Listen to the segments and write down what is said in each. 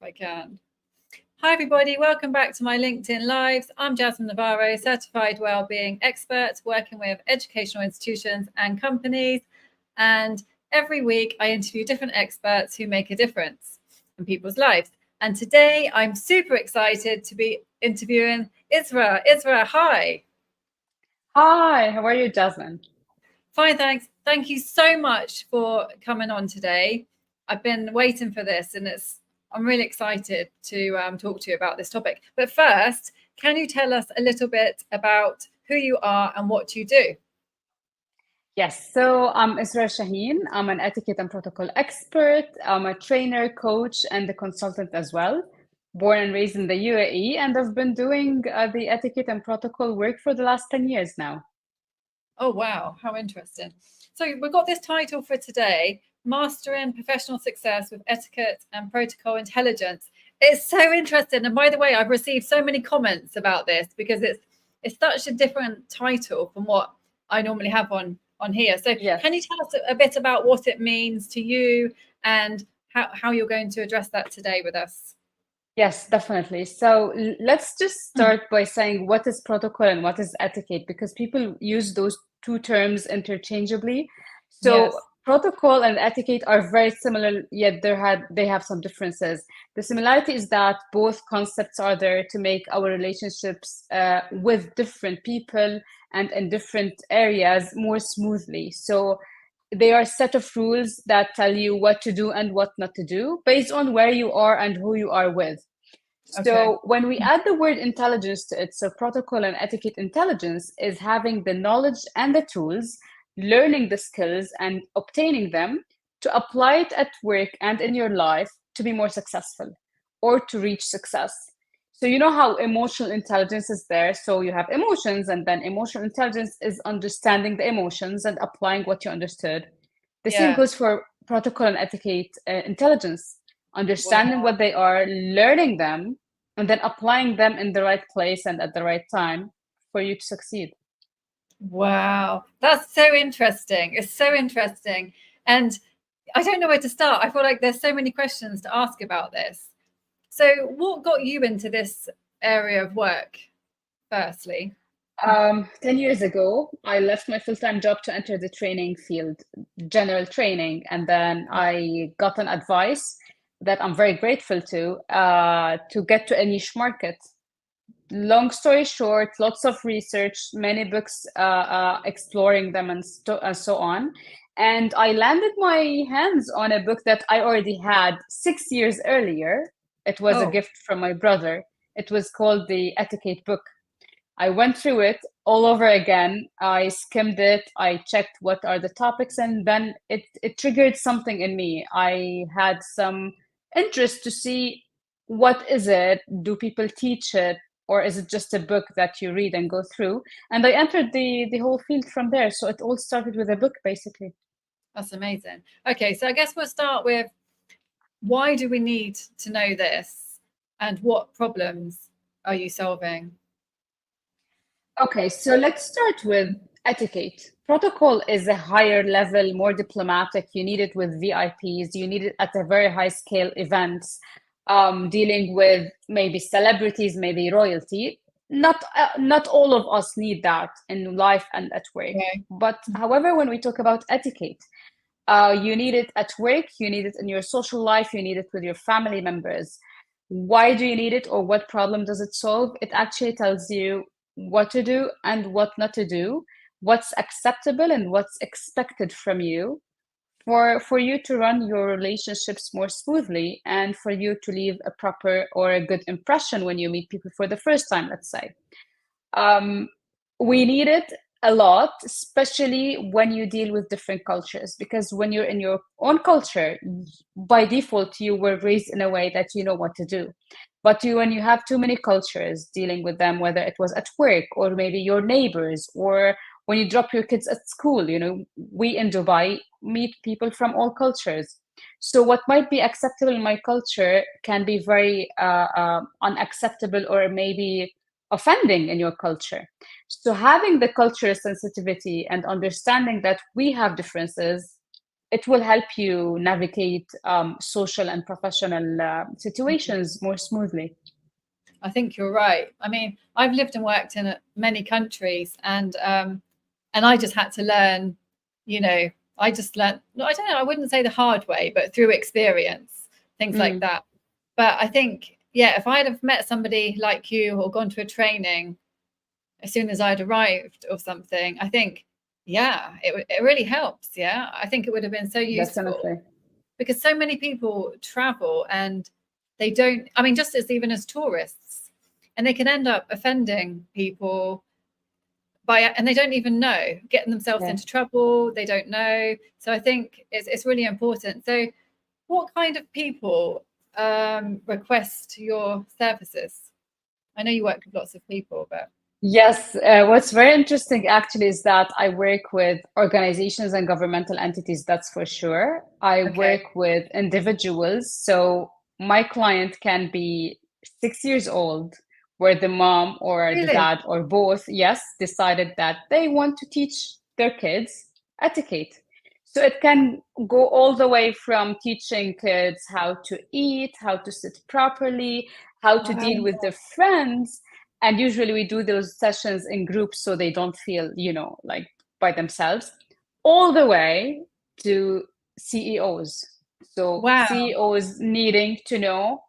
I can. Hi, everybody. Welcome back to my LinkedIn Lives. I'm Jasmine Navarro, certified wellbeing expert working with educational institutions and companies. And every week I interview different experts who make a difference in people's lives. And today I'm super excited to be interviewing Israa. Israa, hi. Hi, how are you, Jasmine? Fine, thanks. Thank you so much for coming on today. I've been waiting for this and I'm really excited to talk to you about this topic. But first, can you tell us a little bit about who you are and what you do? Yes, so I'm Israa Shaheen. I'm an etiquette and protocol expert. I'm a trainer, coach, and a consultant as well. Born and raised in the UAE, and I've been doing the etiquette and protocol work for the last 10 years now. Oh, wow. How interesting. So we've got this title for today, Mastering Professional Success with Etiquette and Protocol Intelligence. It's so interesting. And by the way, I've received so many comments about this because it's such a different title from what I normally have on here. So Yes. Can you tell us a bit about what it means to you and how you're going to address that today with us? Yes, definitely. So let's just start by saying what is protocol and what is etiquette, because people use those two terms interchangeably. So Yes. protocol and etiquette are very similar, yet they have some differences. The similarity is that both concepts are there to make our relationships with different people and in different areas more smoothly. So they are a set of rules that tell you what to do and what not to do based on where you are and who you are with. Okay. So when we add the word intelligence to it, so protocol and etiquette intelligence is having the knowledge and the tools, learning the skills and obtaining them to apply it at work and in your life to be more successful or to reach success. So you know how emotional intelligence is there. So you have emotions, and then emotional intelligence is understanding the emotions and applying what you understood. The same Yeah. goes for protocol and etiquette intelligence, understanding Wow. what they are, learning them, and then applying them in the right place and at the right time for you to succeed. Wow, that's so interesting. It's so interesting. And I don't know where to start. I feel like there's so many questions to ask about this. So, what got you into this area of work, firstly? 10 years ago, I left my full-time job to enter the training field, general training, and then I got an advice that I'm very grateful to get to a niche market. Long story short, lots of research, many books exploring them and so on. And I landed my hands on a book that I already had 6 years earlier. It was a Oh, gift from my brother. It was called the Etiquette book. I went through it all over again. I skimmed it. I checked what are the topics, and then it triggered something in me. I had some interest to see what is it? Do people teach it? Or is it just a book that you read and go through? And I entered the whole field from there. So it all started with a book, basically. that's amazing. Okay, so I guess we'll start with why do we need to know this and what problems are you solving? Okay, so let's start with etiquette. Protocol is a higher level, more diplomatic. You need it with VIPs, you need it at a very high scale events, dealing with maybe celebrities, maybe royalty. Not all of us need that in life and at work. Okay. But however, when we talk about etiquette, you need it at work, you need it in your social life, you need it with your family members. Why do you need it, or what problem does it solve? It actually tells you what to do and what not to do, what's acceptable and what's expected from you for you to run your relationships more smoothly and for you to leave a proper or a good impression when you meet people for the first time, let's say. Um, we need it a lot, especially when you deal with different cultures, because when you're in your own culture, by default, you were raised in a way that you know what to do. But when you have too many cultures dealing with them, whether it was at work or maybe your neighbors, or when you drop your kids at school, we in Dubai meet people from all cultures. So what might be acceptable in my culture can be very unacceptable or maybe offending in your culture. So having the cultural sensitivity and understanding that we have differences it will help you navigate social and professional situations more smoothly. I think you're right. I mean, I've lived and worked in many countries, and I just had to learn. You know, I just learned. I don't know. I wouldn't say the hard way, but through experience, things like that. But I think, yeah, if I'd have met somebody like you or gone to a training as soon as I'd arrived or something, I think, yeah, it really helps. Yeah, I think it would have been so useful. Definitely. Because so many people travel and they don't, I mean, just as even as tourists, and they can end up offending people and they don't even know, getting themselves into trouble. They don't know. So I think it's really important. So what kind of people request your services? I know you work with lots of people, but yes, what's very interesting actually is that I work with organizations and governmental entities, that's for sure. I work with individuals. So my client can be 6 years old, where the mom or the dad or both, yes, decided that they want to teach their kids etiquette. So it can go all the way from teaching kids how to eat, how to sit properly, how to deal with their friends. And usually we do those sessions in groups so they don't feel, like by themselves, all the way to CEOs. So CEOs needing to know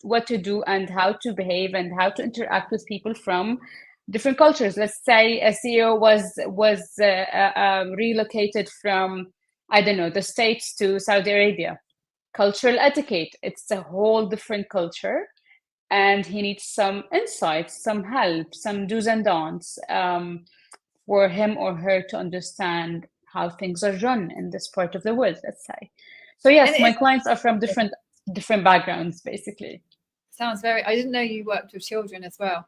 what to do and how to behave and how to interact with people from different cultures. Let's say a CEO was relocated from, I don't know, the States to Saudi Arabia. Cultural etiquette, it's a whole different culture. And he needs some insights, some help, some do's and don'ts for him or her to understand how things are run in this part of the world, let's say. So yes, my clients are from different backgrounds, basically. Sounds I didn't know you worked with children as well.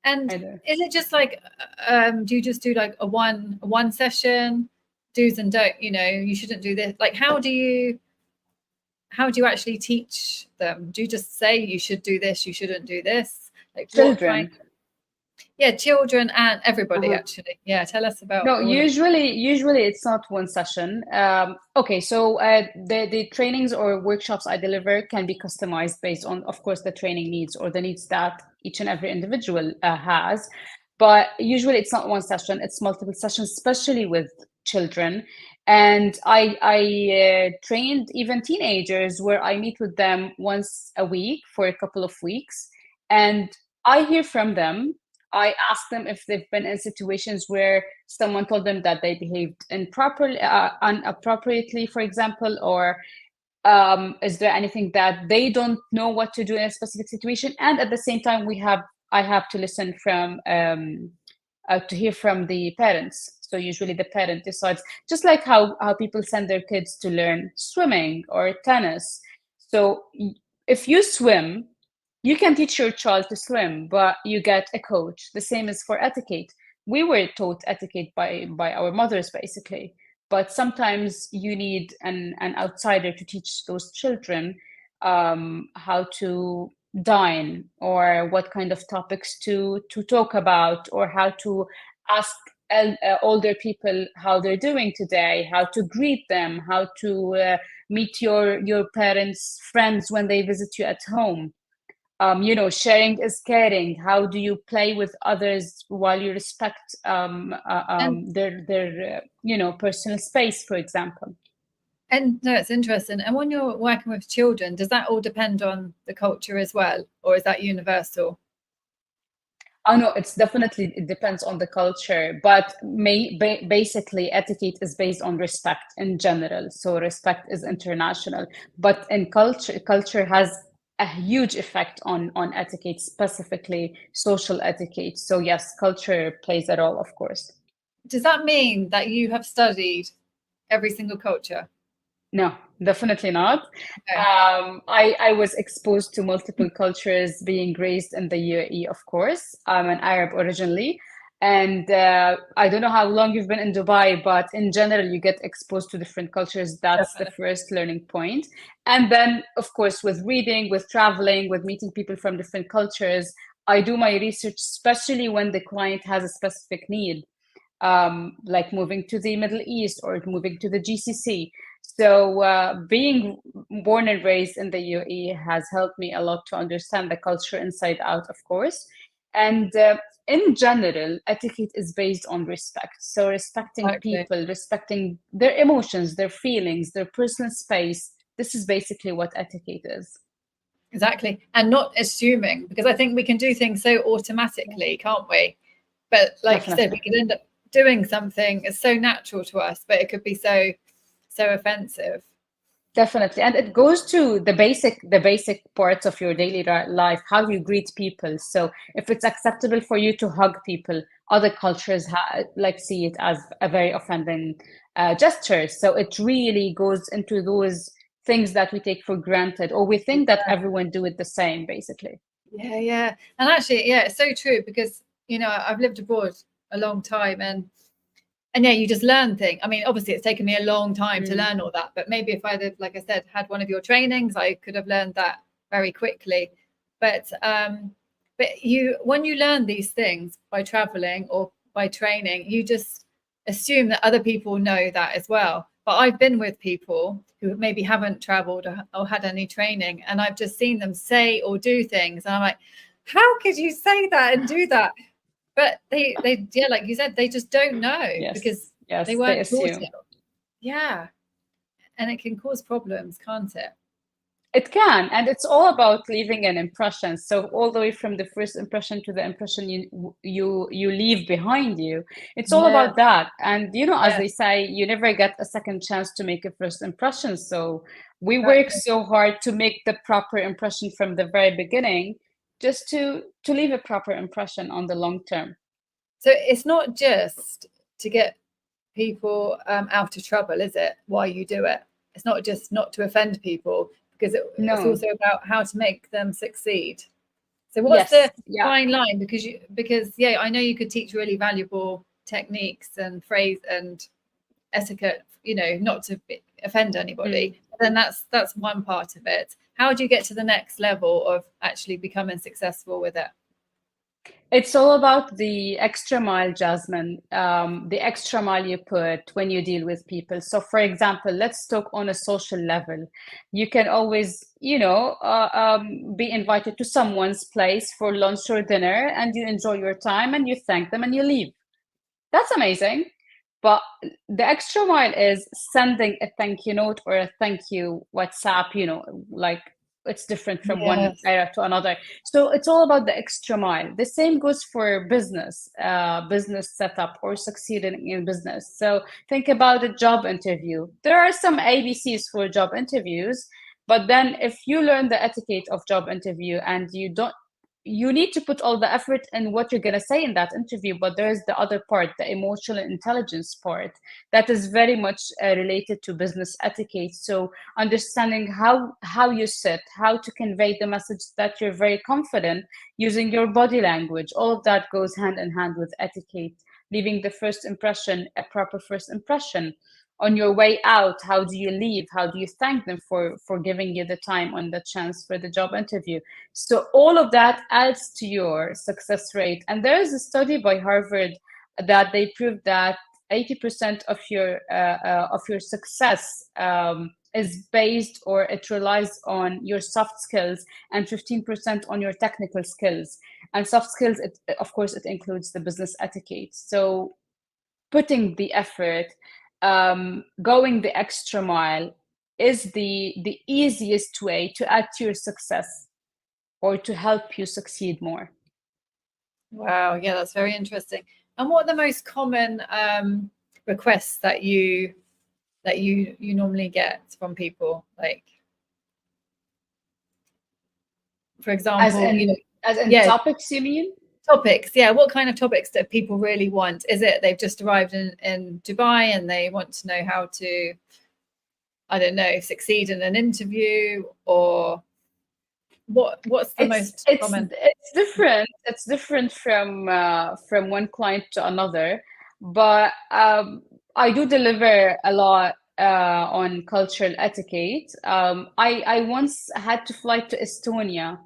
And is it just like, do you just do like a one session, do's and don't, you shouldn't do this? Like, how do you actually teach them? Do you just say you should do this, you shouldn't do this? Like children. Children and everybody actually. Yeah, tell us about. No, usually it's not one session. Okay, so the trainings or workshops I deliver can be customized based on, of course, the training needs or the needs that each and every individual has. But usually it's not one session; it's multiple sessions, especially with children. And I trained even teenagers where I meet with them once a week for a couple of weeks, and I hear from them. I ask them if they've been in situations where someone told them that they behaved improperly, inappropriately, for example, or is there anything that they don't know what to do in a specific situation? And at the same time, I have to listen from to hear from the parents. So usually the parent decides, just like how people send their kids to learn swimming or tennis. So if you swim, you can teach your child to swim, but you get a coach. The same is for etiquette. We were taught etiquette by our mothers, basically. But sometimes you need an outsider to teach those children how to dine or what kind of topics to talk about or how to ask older people how they're doing today, how to greet them, how to meet your parents' friends when they visit you at home. Sharing is caring. How do you play with others while you respect their personal space, for example? And no, it's interesting. And when you're working with children, does that all depend on the culture as well, or is that universal? Oh no, it depends on the culture, but basically etiquette is based on respect in general. So respect is international, but in culture has a huge effect on etiquette, specifically social etiquette. So yes, culture plays a role, of course. Does that mean that you have studied every single culture? No, definitely not. Okay. I was exposed to multiple cultures being raised in the UAE, of course. I'm an Arab originally. And I don't know how long you've been in Dubai, but in general, you get exposed to different cultures. That's definitely the first learning point. And then, of course, with reading, with traveling, with meeting people from different cultures, I do my research, especially when the client has a specific need, like moving to the Middle East or moving to the GCC. So being born and raised in the UAE has helped me a lot to understand the culture inside out, of course. And in general, etiquette is based on respect. So respecting Exactly. people, respecting their emotions, their feelings, their personal space. This is basically what etiquette is. Exactly. And not assuming, because I think we can do things so automatically, can't we? But like you said, we Definitely. could end up doing something that's so natural to us, but it could be so offensive. Definitely. And it goes to the basic parts of your daily life, how you greet people. So if it's acceptable for you to hug people, other cultures like see it as a very offending gesture. So it really goes into those things that we take for granted, or we think that everyone do it the same, basically. Yeah, yeah. And actually, yeah, it's so true because, I've lived abroad a long time and yeah, you just learn things. I mean, obviously it's taken me a long time to Mm. learn all that, but maybe if I'd have, like I said, had one of your trainings, I could have learned that very quickly. But when you learn these things by traveling or by training, you just assume that other people know that as well. But I've been with people who maybe haven't traveled or had any training, and I've just seen them say or do things, and I'm like, how could you say that and do that? But yeah, like you said, they just don't know Yes. because they Yes, they weren't taught assume. it. Yeah, and it can cause problems, can't it? It can, and it's all about leaving an impression. So all the way from the first impression to the impression you leave behind you. It's all Yeah, about that. And as yeah, they say, you never get a second chance to make a first impression. So we work exactly. so hard to make the proper impression from the very beginning, just to leave a proper impression on the long term. So it's not just to get people out of trouble, is it? Why you do it? It's not just not to offend people because it's No. also about how to make them succeed. So what's Yes. the Yeah. fine line? Because yeah, I know you could teach really valuable techniques and phrase and etiquette, not to offend Mm. anybody. But then that's one part of it. How do you get to the next level of actually becoming successful with it? It's all about the extra mile, Jasmine, the extra mile you put when you deal with people. So, for example, let's talk on a social level. You can always, be invited to someone's place for lunch or dinner, and you enjoy your time and you thank them and you leave. That's amazing. But the extra mile is sending a thank you note or a thank you WhatsApp, like it's different from one Yes. area to another. So it's all about the extra mile. The same goes for business setup or succeeding in business. So think about a job interview. There are some ABCs for job interviews, but then if you learn the etiquette of job interview and you need to put all the effort in what you're going to say in that interview, but there's the other part, the emotional intelligence part, that is very much related to business etiquette. So understanding how you sit, how to convey the message that you're very confident, using your body language, all of that goes hand in hand with etiquette. Leaving the first impression a proper first impression. On your way out, how do you leave? How do you thank them for giving you the time and the chance for the job interview? So all of that adds to your success rate. And there is a study by Harvard that they proved that 80% of your success is based, or it relies on your soft skills, and 15% on your technical skills. And soft skills, of course, it includes the business etiquette. So putting the effort, going the extra mile is the easiest way to add to your success or to help you succeed more. Wow. Yeah, that's very interesting. And what are the most common requests that you normally get from people? Like, for As example, in as in yeah, topics, you mean? topics. Yeah, what kind of topics do people really want? Is it they've just arrived in Dubai and they want to know how to, I don't know, succeed in an interview, or what's the It's most it's common? it's different. It's different from one client to another, but I do deliver a lot on cultural etiquette. I once had to fly to Estonia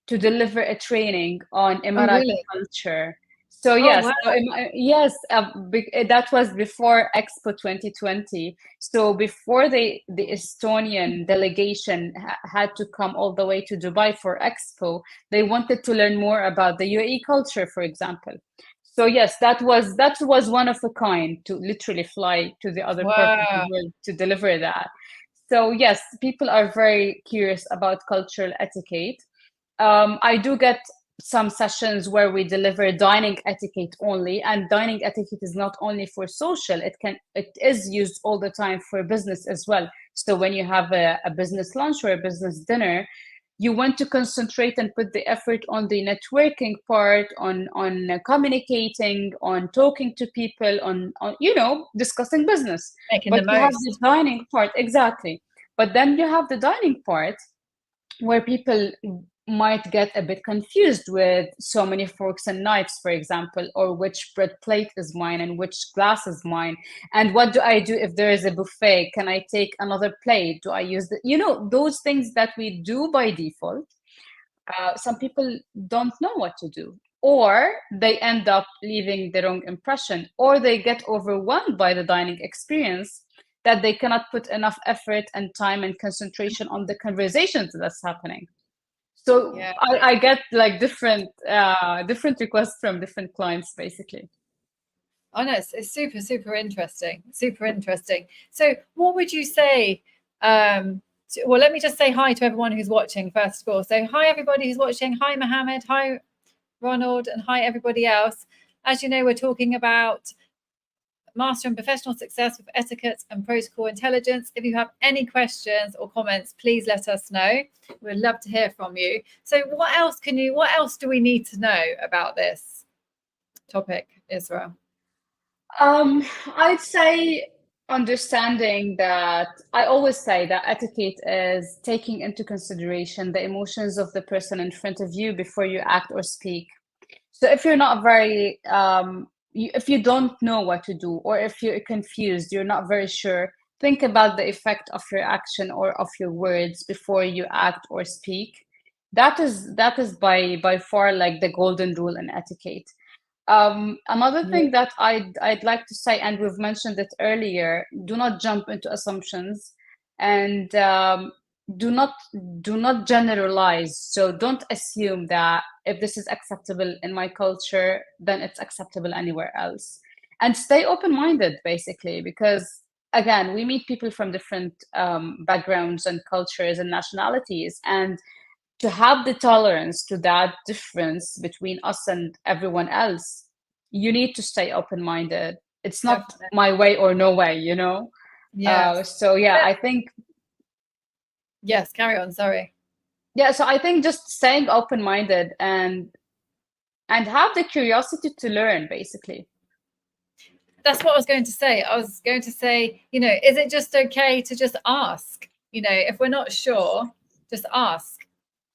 to deliver a training on Oh, Emirati really? culture. So Oh, yes, wow. yes, that was before Expo 2020. So before the Estonian delegation had to come all the way to Dubai for Expo, they wanted to learn more about the UAE culture, for example. So yes, that was one of a kind, to literally fly to the other part of the Wow. world to deliver that. So yes, people are very curious about cultural etiquette. I do get some sessions where we deliver dining etiquette only, and dining etiquette is not only for social, it is used all the time for business as well. So when you have a business lunch or a business dinner, you want to concentrate and put the effort on the networking part, on communicating, on talking to people, on discussing business. Making the But you have the most. dining part, exactly. But then you have the dining part where people might get a bit confused with so many forks and knives, for example, or which bread plate is mine and which glass is mine. And what do I do if there is a buffet? Can I take another plate? Do I use those things that we do by default? Some people don't know what to do, or they end up leaving the wrong impression, or they get overwhelmed by the dining experience that they cannot put enough effort and time and concentration on the conversations that's happening. So Yeah. I get like different requests from different clients, basically. Oh no, it's super, super interesting. Super interesting. So what would you say? Well, let me just say hi to everyone who's watching, first of all. So hi everybody who's watching. Hi Mohammed. Hi Ronald, and hi everybody else. As you know, we're talking about mastering professional success with etiquette and protocol intelligence. If you have any questions or comments, please let us know. We'd love to hear from you. So what else do we need to know about this topic, Israa? I'd say understanding that I always say that etiquette is taking into consideration the emotions of the person in front of you before you act or speak. So if you're not very, if you don't know what to do, or if you're confused, you're not very sure, think about the effect of your action or of your words before you act or speak. That is by far like the golden rule in etiquette. Another Yeah, thing that I'd like to say, and we've mentioned it earlier, do not jump into assumptions, and do not do not generalize. So don't assume that if this is acceptable in my culture, then it's acceptable anywhere else. And stay open-minded, basically, because again, we meet people from different backgrounds and cultures and nationalities, and to have the tolerance to that difference between us and everyone else, you need to stay open-minded. It's not definitely. my way or no way. Yes. So yeah, I think Yes, carry on. Sorry. yeah, so I think just staying open-minded and have the curiosity to learn, basically. That's what I was going to say. I was going to say, is it just okay to just ask? If we're not sure, just ask.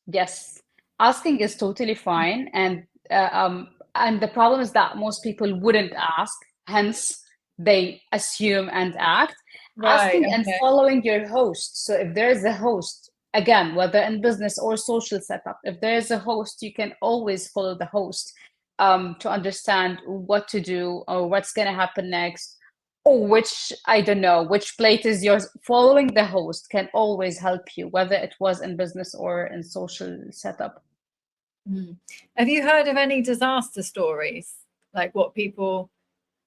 Yes, asking is totally fine, and the problem is that most people wouldn't ask, hence they assume and act. Right. Asking and Okay. following your host. So if there is a host, again, whether in business or social setup, if there is a host, you can always follow the host to understand what to do or what's going to happen next, or which, I don't know, which plate is yours. Following the host can always help you, whether it was in business or in social setup. Mm. Have you heard of any disaster stories? Like what people,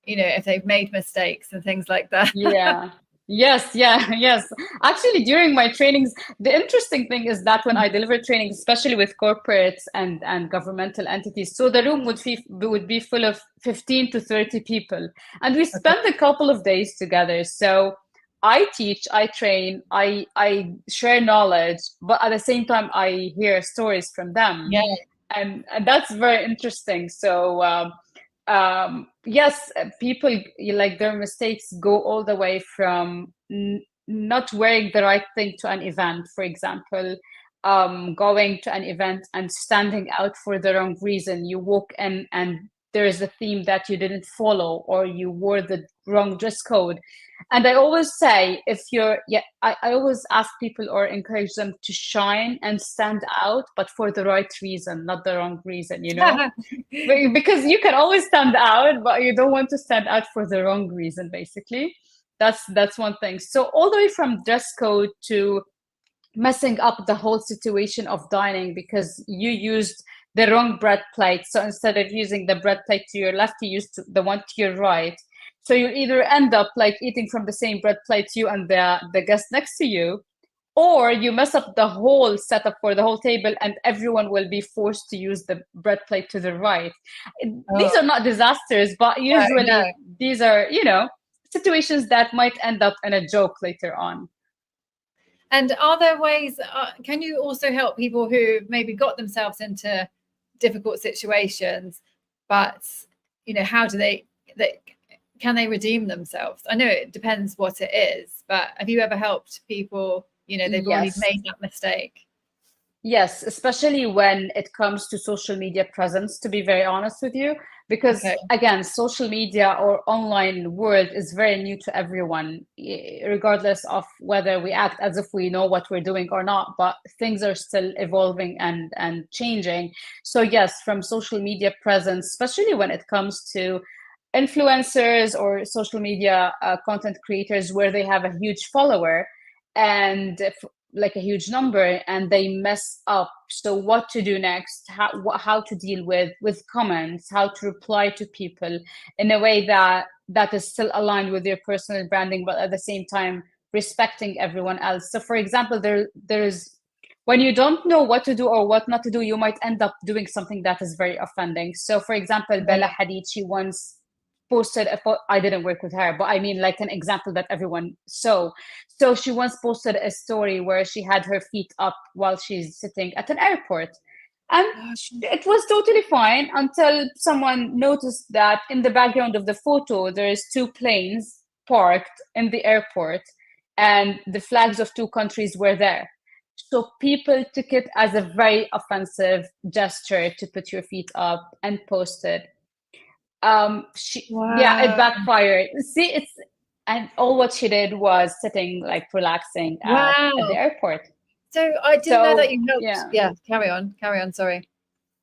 if they've made mistakes and things like that? Yeah. Yes, yeah, yes. Actually, during my trainings, the interesting thing is that when I deliver trainings, especially with corporates and governmental entities, so the room would be full of 15 to 30 people, and we Okay. spend a couple of days together. So I teach, I train, I share knowledge, but at the same time, I hear stories from them, Yeah. and that's very interesting. So yes, people like their mistakes go all the way from not wearing the right thing to an event, for example, going to an event and standing out for the wrong reason. You walk in and there is a theme that you didn't follow or you wore the wrong dress code. And I always say, if you're, yeah, I always ask people or encourage them to shine and stand out, but for the right reason, not the wrong reason, you know? Because you can always stand out, but you don't want to stand out for the wrong reason, basically. That's one thing. So all the way from dress code to messing up the whole situation of dining because you used the wrong bread plate. So instead of using the bread plate to your left, you used the one to your right. So you either end up like eating from the same bread plate you and the guest next to you, or you mess up the whole setup for the whole table and everyone will be forced to use the bread plate to the right. These Oh, are not disasters, but no, no. usually these are, you know, situations that might end up in a joke later on. And are there ways, can you also help people who maybe got themselves into difficult situations, but, you know, how do they can they redeem themselves? I know it depends what it is, but have you ever helped people, you know, they've already Yes. made that mistake? Yes, especially when it comes to social media presence, to be very honest with you, because Okay. again, social media or online world is very new to everyone, regardless of whether we act as if we know what we're doing or not, but things are still evolving and changing. So yes, from social media presence, especially when it comes to influencers or social media content creators where they have a huge follower and like a huge number and they mess up, so what to do next, how to deal with comments, how to reply to people in a way that is still aligned with your personal branding but at the same time respecting everyone else. So for example, there's when you don't know what to do or what not to do, you might end up doing something that is very offending. So for example, Bella Right. Hadid, she once posted I didn't work with her, but I mean like an example that everyone saw. So she once posted a story where she had her feet up while she's sitting at an airport. And it was totally fine until someone noticed that in the background of the photo, there's two planes parked in the airport and the flags of two countries were there. So people took it as a very offensive gesture to put your feet up and post it. Yeah, it Wow. backfired. See, it's and all what she did was sitting like relaxing at the Wow. airport. So I didn't know that So you helped. yeah, Yeah, carry on, sorry.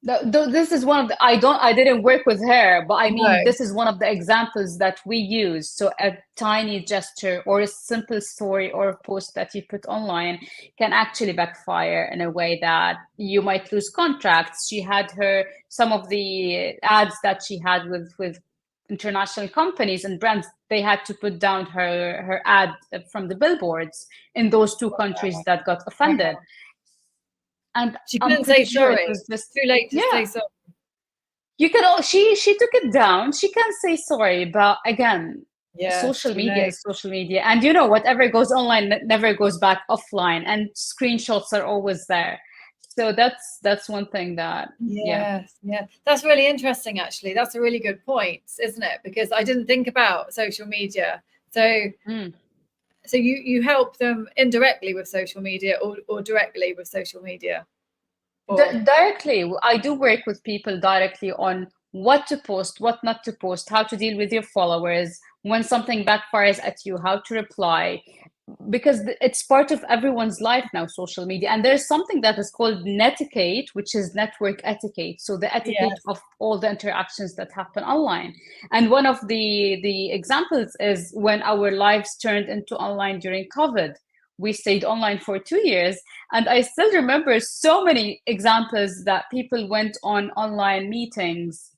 this is one of the I didn't work with her, but I No. mean this is one of the examples that we use. So a tiny gesture or a simple story or a post that you put online can actually backfire in a way that you might lose contracts. She had her some of the ads that she had with international companies and brands, they had to put down her ad from the billboards in those two countries that got offended. Wow. And She I'm couldn't say pretty sure it sorry. was just Too late to say yeah. sorry. You can all she took it down. She can say sorry, but again, Yeah, it's social too media late. is social media, and you know whatever goes online never goes back offline, and screenshots are always there. So that's one thing that yeah. Yes, yeah. That's really interesting, actually. That's a really good point, isn't it? Because I didn't think about social media. So Mm. so you help them indirectly with social media or directly with social media? Or Directly, I do work with people directly on what to post, what not to post, how to deal with your followers, when something backfires at you, how to reply, because it's part of everyone's life now, social media. And there's something that is called netiquette, which is network etiquette. So the etiquette yes. of all the interactions that happen online. And one of the examples is when our lives turned into online during COVID. We stayed online for 2 years, and I still remember so many examples that people went on online meetings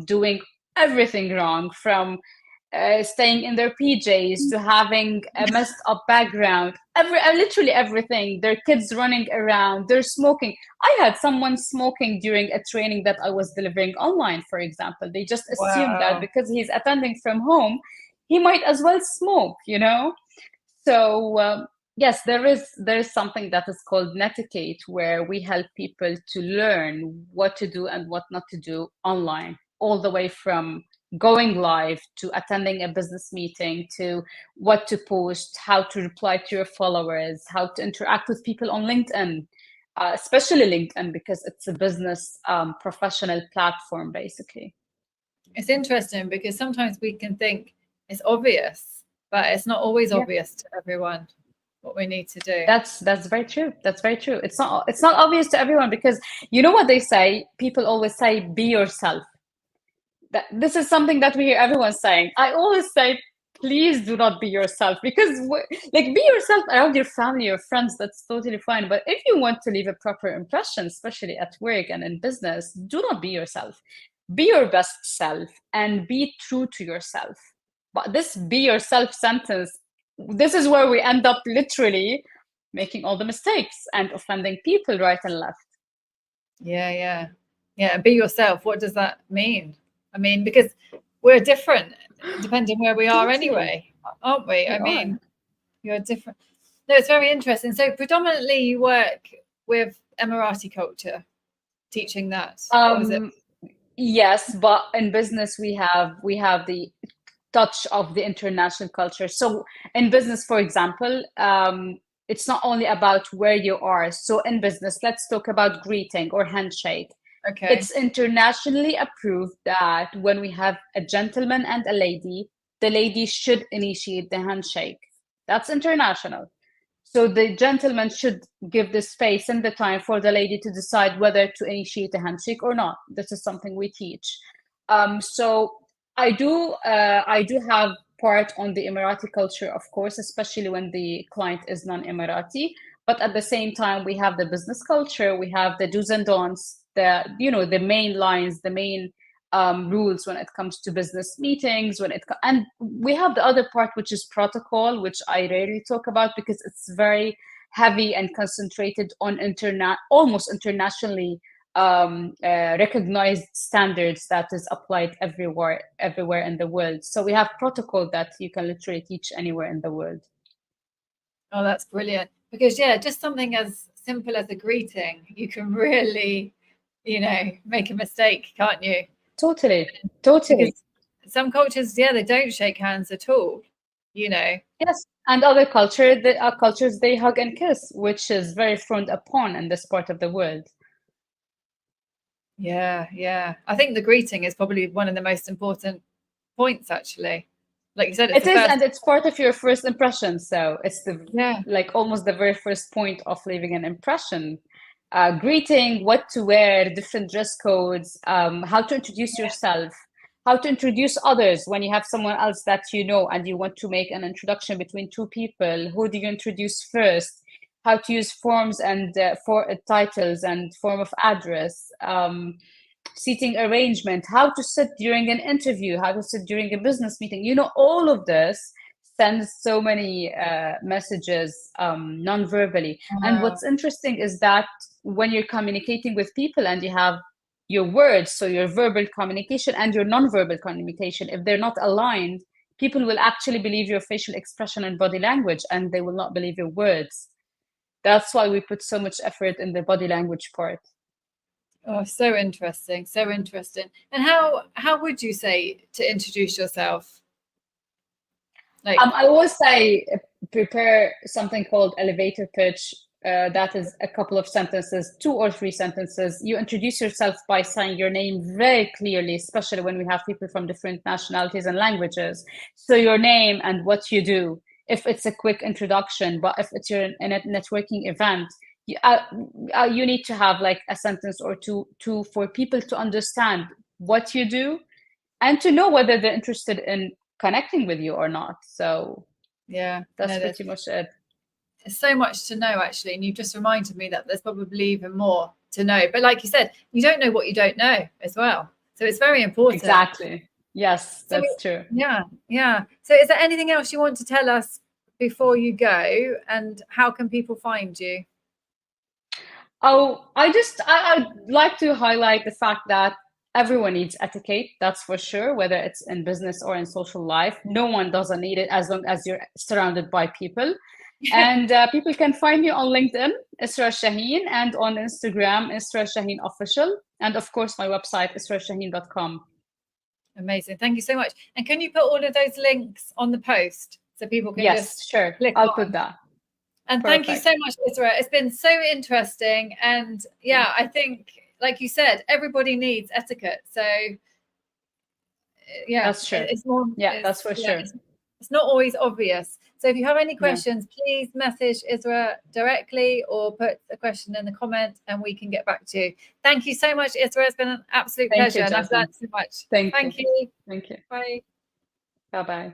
doing everything wrong, from staying in their PJs to having a messed up background, literally everything. Their kids running around, they're smoking. I had someone smoking during a training that I was delivering online, for example. They just assumed that Wow. because he's attending from home, he might as well smoke, you know? So yes, there is something that is called netiquette, where we help people to learn what to do and what not to do online, all the way from going live to attending a business meeting to what to post, how to reply to your followers, how to interact with people on LinkedIn, especially LinkedIn because it's a business professional platform, basically. It's interesting because sometimes we can think it's obvious, but it's not always obvious to everyone what we need to do. That's very true. That's very true. It's not obvious to everyone because you know what they say? People always say, be yourself. This is something that we hear everyone saying. I always say, please do not be yourself, because like, be yourself around your family or friends, that's totally fine. But if you want to leave a proper impression, especially at work and in business, do not be yourself. Be your best self and be true to yourself. But this be yourself sentence, this is where we end up literally making all the mistakes and offending people right and left. Yeah. Be yourself. What does that mean? I mean, because we're different depending where we are anyway, aren't we? I mean, you're different. No, it's very interesting. So predominantly you work with Emirati culture, teaching that. Or is it? Yes, but in business we have the touch of the international culture. So in business, for example, it's not only about where you are. So in business, let's talk about greeting or handshake. Okay. It's internationally approved that when we have a gentleman and a lady, the lady should initiate the handshake. That's international. So the gentleman should give the space and the time for the lady to decide whether to initiate a handshake or not. This is something we teach. So I do have part on the Emirati culture, of course, especially when the client is non-Emirati. But at the same time, we have the business culture, we have the do's and don'ts, the main lines, the main rules when it comes to business meetings. And we have the other part, which is protocol, which I rarely talk about because it's very heavy and concentrated on almost internationally recognized standards that is applied everywhere in the world. So we have protocol that you can literally teach anywhere in the world. Oh, that's brilliant. Because just something as simple as a greeting, you can really, make a mistake, can't you? Totally. Because some cultures, they don't shake hands at all, Yes, and other cultures, they hug and kiss, which is very frowned upon in this part of the world. Yeah. I think the greeting is probably one of the most important points, actually. Like you said, and it's part of your first impression. So it's like almost the very first point of leaving an impression. Greeting, what to wear, different dress codes, how to introduce yourself, how to introduce others when you have someone else that you know and you want to make an introduction between two people. Who do you introduce first? How to use forms and for titles and form of address. Seating arrangement, how to sit during an interview, how to sit during a business meeting. All of this sends so many messages non-verbally. And what's interesting is that when you're communicating with people and you have your words, so your verbal communication and your non-verbal communication, if they're not aligned, people will actually believe your facial expression and body language, and they will not believe your words. That's why we put so much effort in the body language part. Oh, so interesting. And how would you say to introduce yourself? I always say prepare something called elevator pitch. That is a couple of sentences, 2 or 3 sentences. You introduce yourself by saying your name very clearly, especially when we have people from different nationalities and languages. So your name and what you do, if it's a quick introduction, but if it's in a networking event, you need to have like a sentence or two for people to understand what you do and to know whether they're interested in connecting with you or not. So that's pretty much it. There's so much to know, actually, and you've just reminded me that there's probably even more to know. But like you said, you don't know what you don't know as well, so it's very important. Exactly. Yes, that's true. Yeah. So is there anything else you want to tell us before you go, and how can people find you? Oh, I'd like to highlight the fact that everyone needs etiquette, that's for sure, whether it's in business or in social life. No one doesn't need it as long as you're surrounded by people. And people can find me on LinkedIn, Israa Shaheen, and on Instagram, Israa Shaheen Official. And of course, my website, israashaheen.com. Amazing. Thank you so much. And can you put all of those links on the post so people can just sure. click I'll on? put that. And Perfect. Thank you so much, Israa. It's been so interesting. And I think, like you said, everybody needs etiquette. So yeah, That's true. it's more, That's for sure. It's not always obvious. So if you have any questions, please message Israa directly or put a question in the comment and we can get back to you. Thank you so much, Israa. It's been an absolute pleasure. And I've learned so much. Thank you. You. Thank you. Bye. Bye-bye.